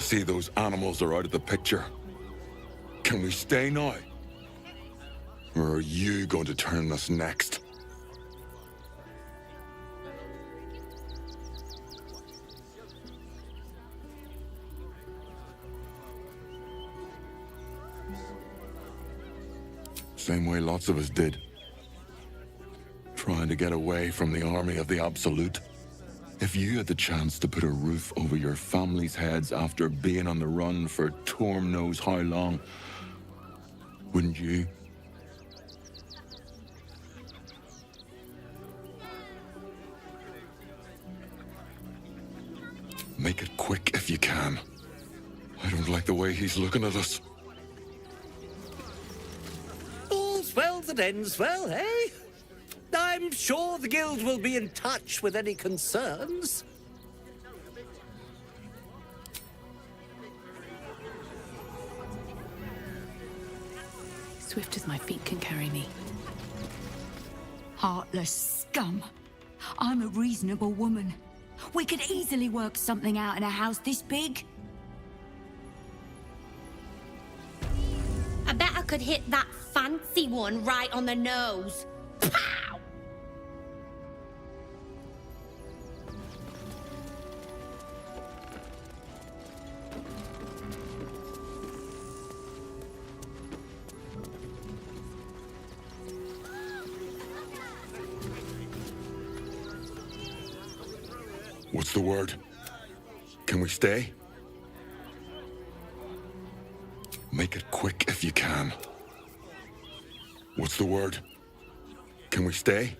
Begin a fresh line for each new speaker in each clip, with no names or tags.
see those animals are out of the picture. Can we stay now? Or are you going to turn us next? Same way lots of us did. Trying to get away from the army of the Absolute. If you had the chance to put a roof over your family's heads after being on the run for Torm knows how long, wouldn't you? Make it quick if you can. I don't like the way he's looking at us.
All's well that ends well, eh? I'm sure the guild will be in touch with any concerns.
Swift as my feet can carry me.
Heartless scum. I'm a reasonable woman. We could easily work something out in a house this big.
I bet I could hit that fancy one right on the nose. Pow!
What's the word? Can we stay? Make it quick if you can. What's the word? Can we stay?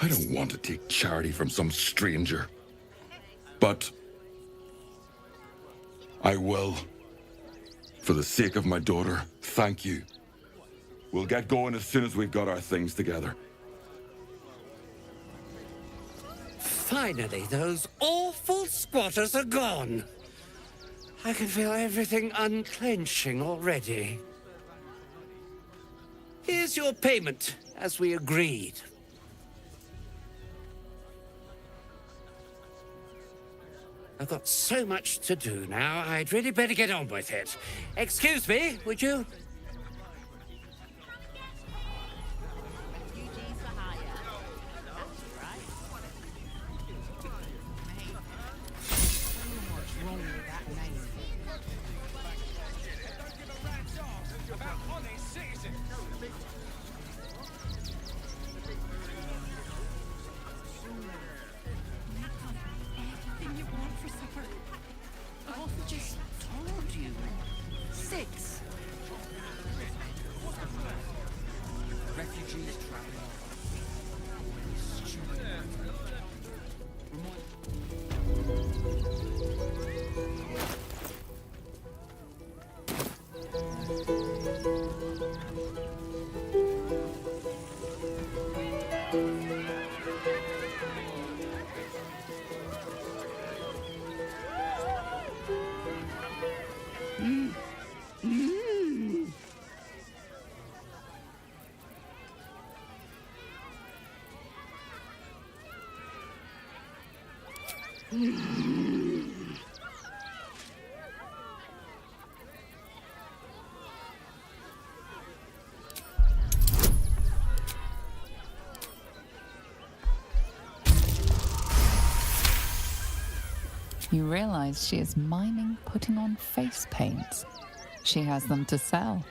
I don't want to take charity from some stranger. But I will. For the sake of my daughter, thank you. We'll get going as soon as we've got our things together.
Finally, those awful squatters are gone. I can feel everything unclenching already. Here's your payment, as we agreed. I've got so much to do now, I'd really better get on with it. Excuse me, would you?
You realize she is miming putting on face paints. She has them to sell.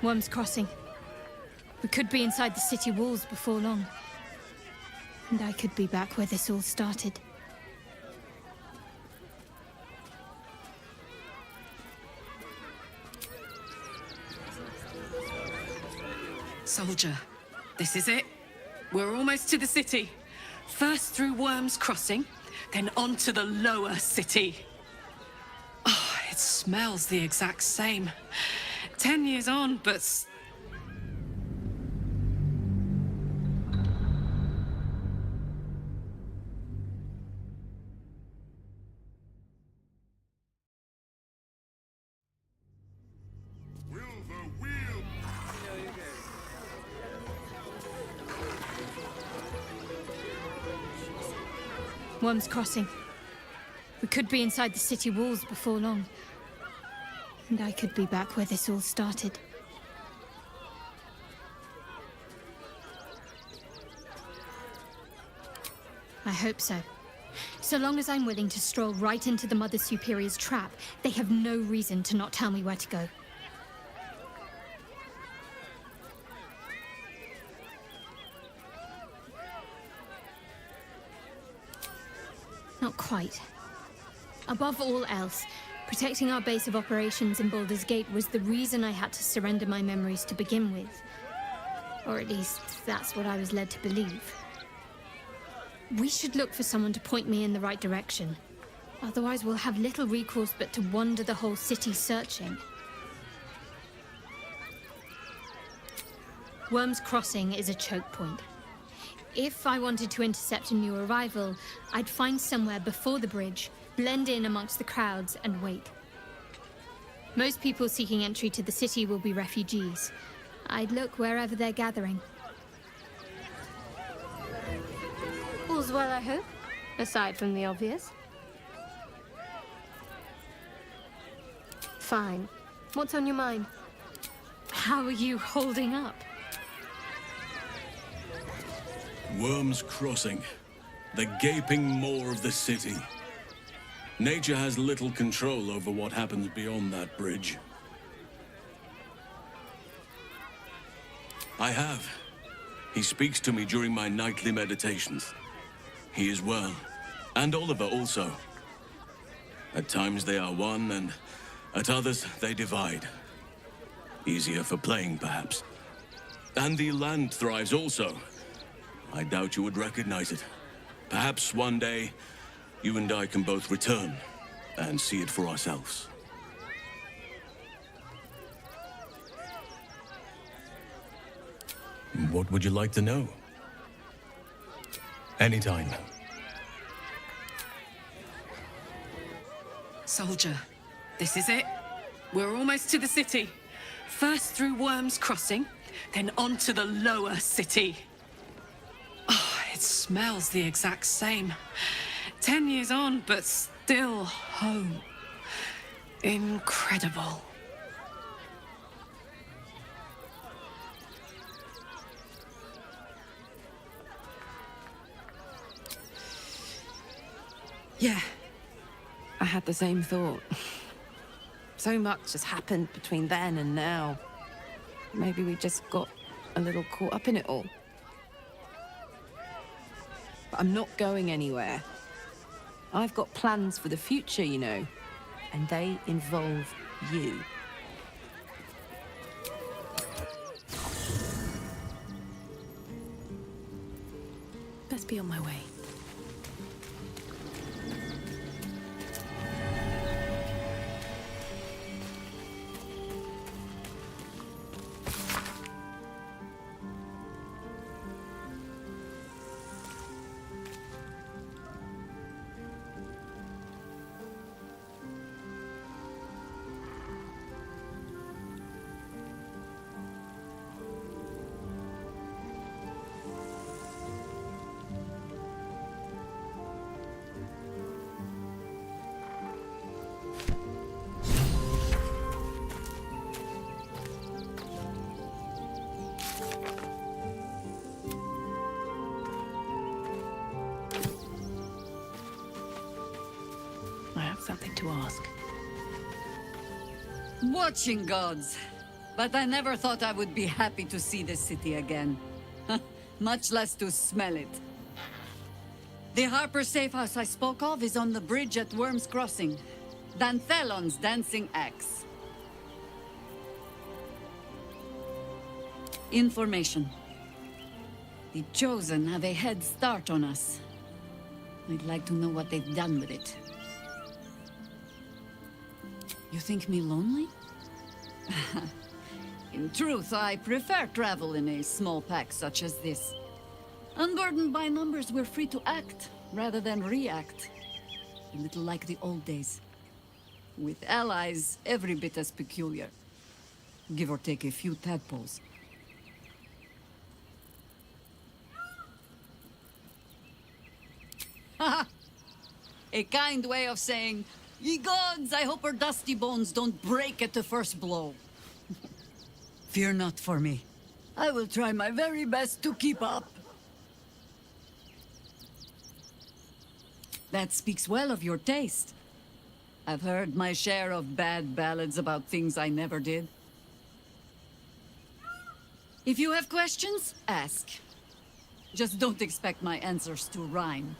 Worm's Crossing. We could be inside the city walls before long. And I could be back where this all started.
Soldier, this is it. We're almost to the city. First through Worm's Crossing, then on to the lower city. Oh, it smells the exact same. 10 years on, but...
Worm's Crossing. We could be inside the city walls before long. And I could be back where this all started. I hope so. So long as I'm willing to stroll right into the Mother Superior's trap, they have no reason to not tell me where to go. Not quite. Above all else, protecting our base of operations in Baldur's Gate was the reason I had to surrender my memories to begin with. Or at least, that's what I was led to believe. We should look for someone to point me in the right direction. Otherwise, we'll have little recourse but to wander the whole city searching. Worm's Crossing is a choke point. If I wanted to intercept a new arrival, I'd find somewhere before the bridge, blend in amongst the crowds, and wait. Most people seeking entry to the city will be refugees. I'd look wherever they're gathering.
All's well, I hope, aside from the obvious. Fine. What's on your mind?
How are you holding up?
Worm's Crossing, the gaping maw of the city. Nature has little control over what happens beyond that bridge. I have. He speaks to me during my nightly meditations. He is well, and Oliver also. At times they are one, and at others they divide. Easier for playing, perhaps. And the land thrives also. I doubt you would recognize it. Perhaps one day, you and I can both return and see it for ourselves. What would you like to know? Anytime.
Soldier, this is it. We're almost to the city. First through Worm's Crossing, then on to the lower city. Oh, it smells the exact same. 10 years on, but still home. Incredible.
Yeah, I had the same thought. So much has happened between then and now. Maybe we just got a little caught up in it all. But I'm not going anywhere. I've got plans for the future, you know, and they involve you. Best be on my way.
I have something to ask.
Watching gods. But I never thought I would be happy to see the city again. Much less to smell it. The Harper safe house I spoke of is on the bridge at Worm's Crossing. Danthelon's dancing axe. Information. The Chosen have a head start on us. I'd like to know what they've done with it. You think me lonely? In truth, I prefer travel in a small pack such as this. Unburdened by numbers, we're free to act, rather than react. A little like the old days. With allies, every bit as peculiar. Give or take a few tadpoles. Haha! A kind way of saying, ye gods, I hope her dusty bones don't break at the first blow. Fear not for me. I will try my very best to keep up. That speaks well of your taste. I've heard my share of bad ballads about things I never did. If you have questions, ask. Just don't expect my answers to rhyme.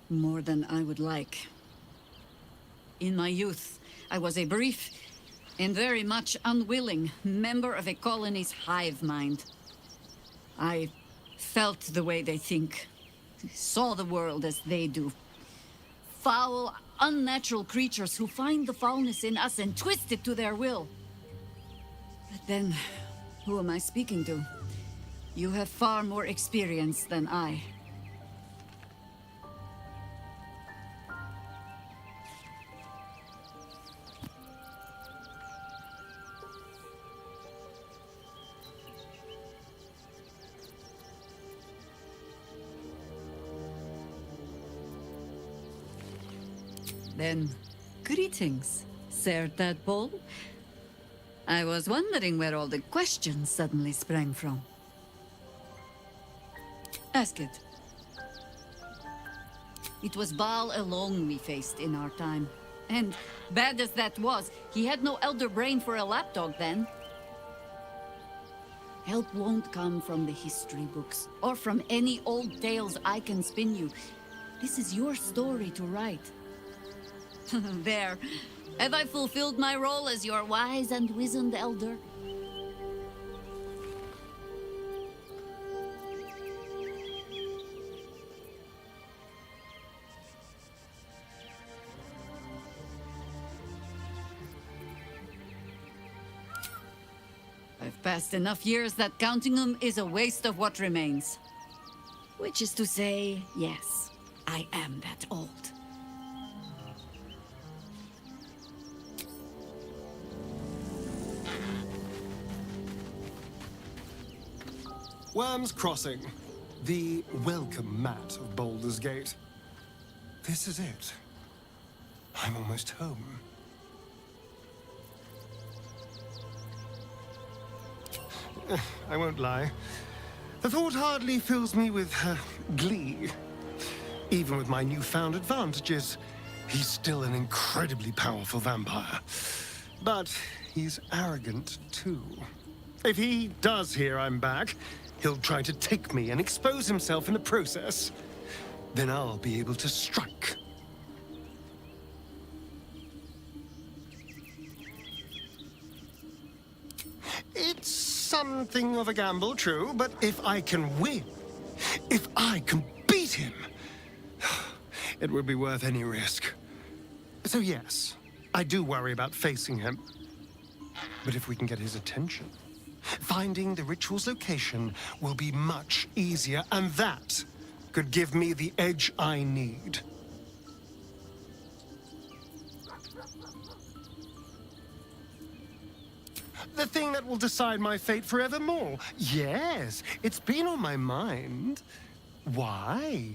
More than I would like. In my youth, I was a brief and very much unwilling member of a colony's hive mind. I felt the way they think, saw the world as they do. Foul, unnatural creatures who find the foulness in us and twist it to their will. But then, who am I speaking to? You have far more experience than I. Then, greetings, Sir Tadpole. I was wondering where all the questions suddenly sprang from. Ask it. It was Baal alone we faced in our time. And, bad as that was, he had no elder brain for a lapdog then. Help won't come from the history books, or from any old tales I can spin you. This is your story to write. There. Have I fulfilled my role as your wise and wizened elder? I've passed enough years that counting them is a waste of what remains. Which is to say, yes, I am that old.
Worm's Crossing, the welcome mat of Baldur's Gate. This is it. I'm almost home. I won't lie. The thought hardly fills me with glee. Even with my newfound advantages, he's still an incredibly powerful vampire. But he's arrogant too. If he does hear I'm back, he'll try to take me and expose himself in the process. Then I'll be able to strike. It's something of a gamble, true, but if I can win, if I can beat him, it would be worth any risk. So yes, I do worry about facing him. But if we can get his attention, finding the ritual's location will be much easier, and that could give me the edge I need. The thing that will decide my fate forevermore. Yes, it's been on my mind. Why?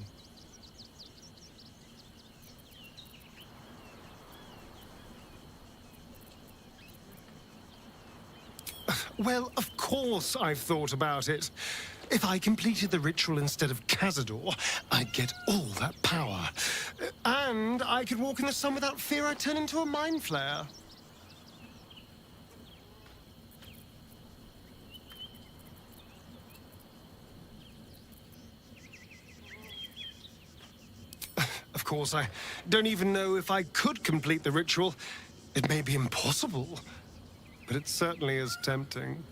Well, of course I've thought about it. If I completed the ritual instead of Cazador, I'd get all that power. And I could walk in the sun without fear I'd turn into a mind flayer. Of course, I don't even know if I could complete the ritual. It may be impossible, but it certainly is tempting.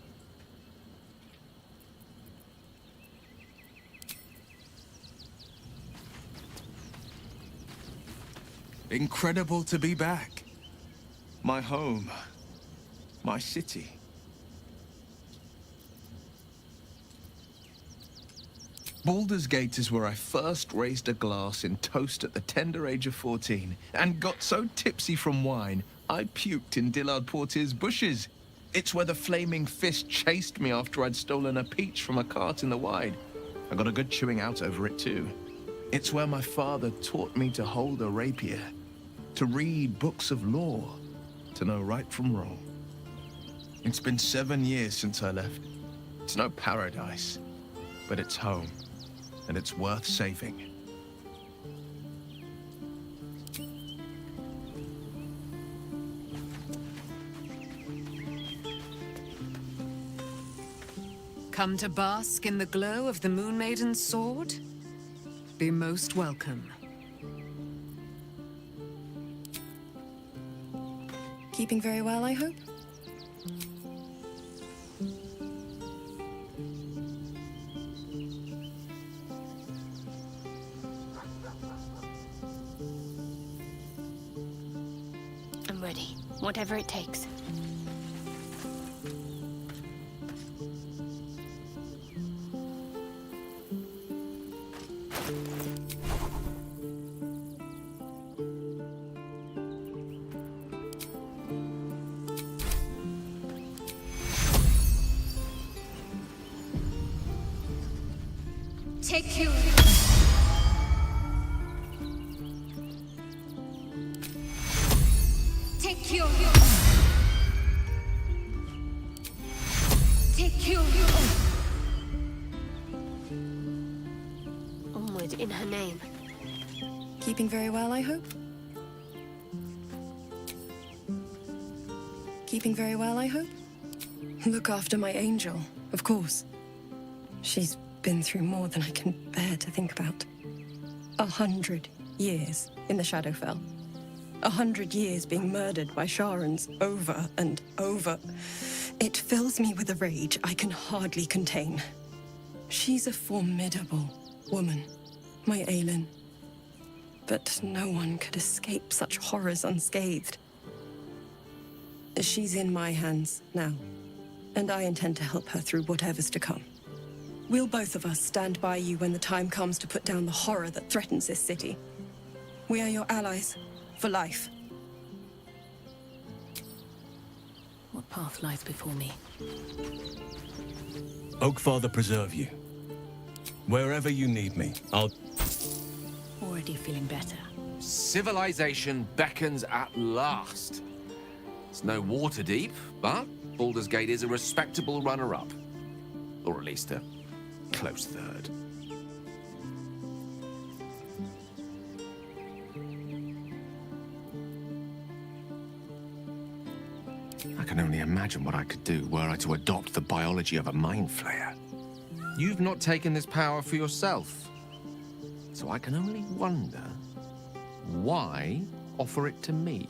Incredible to be back. My home. My city. Baldur's Gate is where I first raised a glass in toast at the tender age of 14 and got so tipsy from wine, I puked in Dillard Portier's bushes. It's where the flaming fist chased me after I'd stolen a peach from a cart in the Wide. I got a good chewing out over it too. It's where my father taught me to hold a rapier, to read books of law, to know right from wrong. It's been 7 years since I left. It's no paradise, but it's home. And it's worth saving.
Come to bask in the glow of the Moon Maiden's sword? Be most welcome.
Keeping very well, I hope?
I'm ready, whatever it takes.
Take you. Take you. Take you.
Onward in her name.
Keeping very well, I hope? Keeping very well, I hope? Look after my angel, of course. She's been through more than I can bear to think about. 100 years in the Shadowfell. 100 years being murdered by Sharans over and over. It fills me with a rage I can hardly contain. She's a formidable woman, my Aelin. But no one could escape such horrors unscathed. She's in my hands now, and I intend to help her through whatever's to come. We'll both of us stand by you when the time comes to put down the horror that threatens this city. We are your allies, for life.
What path lies before me?
Oakfather preserve you. Wherever you need me, I'll...
Already feeling better.
Civilization beckons at last. It's no Waterdeep, but Baldur's Gate is a respectable runner-up. Or at least a close third. I can only imagine what I could do were I to adopt the biology of a mind flayer. You've not taken this power for yourself. So I can only wonder, why offer it to me?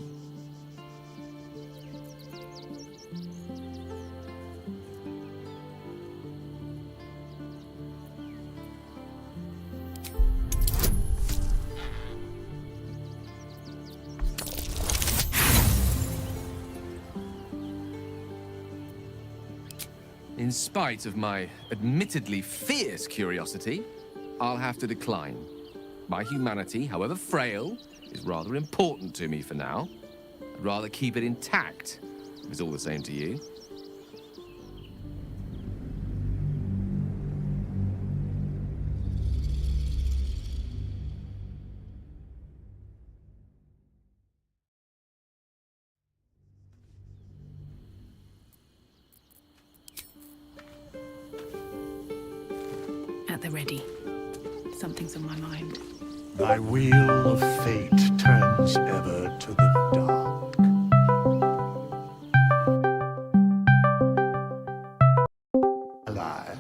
In spite of my admittedly fierce curiosity, I'll have to decline. My humanity, however frail, is rather important to me for now. I'd rather keep it intact, if it's all the same to you.
they're ready. Something's on my mind.
Thy wheel of fate turns ever to the dark. Lie.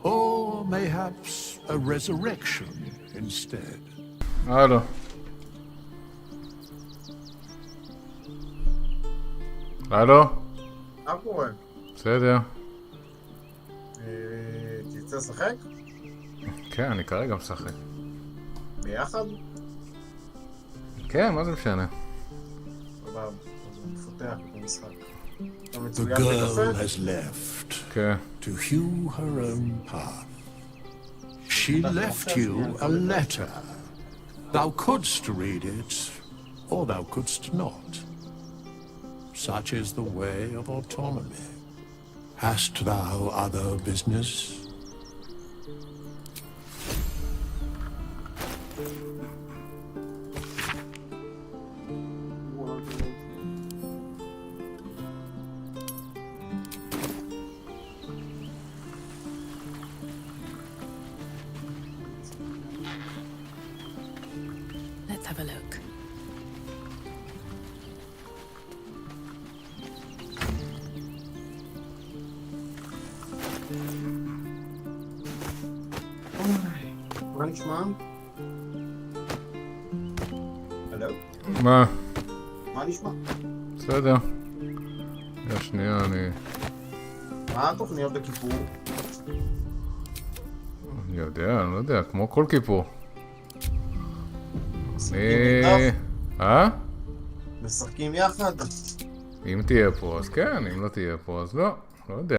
Or mayhaps a resurrection instead.
הלו. הלו?
מה קורה?
בסדר.
תרצה לשחק?
כן, אני כרגע משחק.
ביחד?
כן, מה זה משנה?
סבבה, אז הוא מפתח את המשחק.
The girl has left to hew her own path. She left you a letter. Thou couldst read it, or thou couldst not. Such is the way of autonomy. Hast thou other business?
Let's have a look.
מה נשמע? הלו?
מה?
מה נשמע?
בסדר. שנייה, אני...
מה התוכניות בכיפור?
אני יודע, אני לא יודע, כמו כל כיפור.
משחקים יחד?
אם תהיה פה אז כן, אם לא תהיה פה אז לא. לא יודע.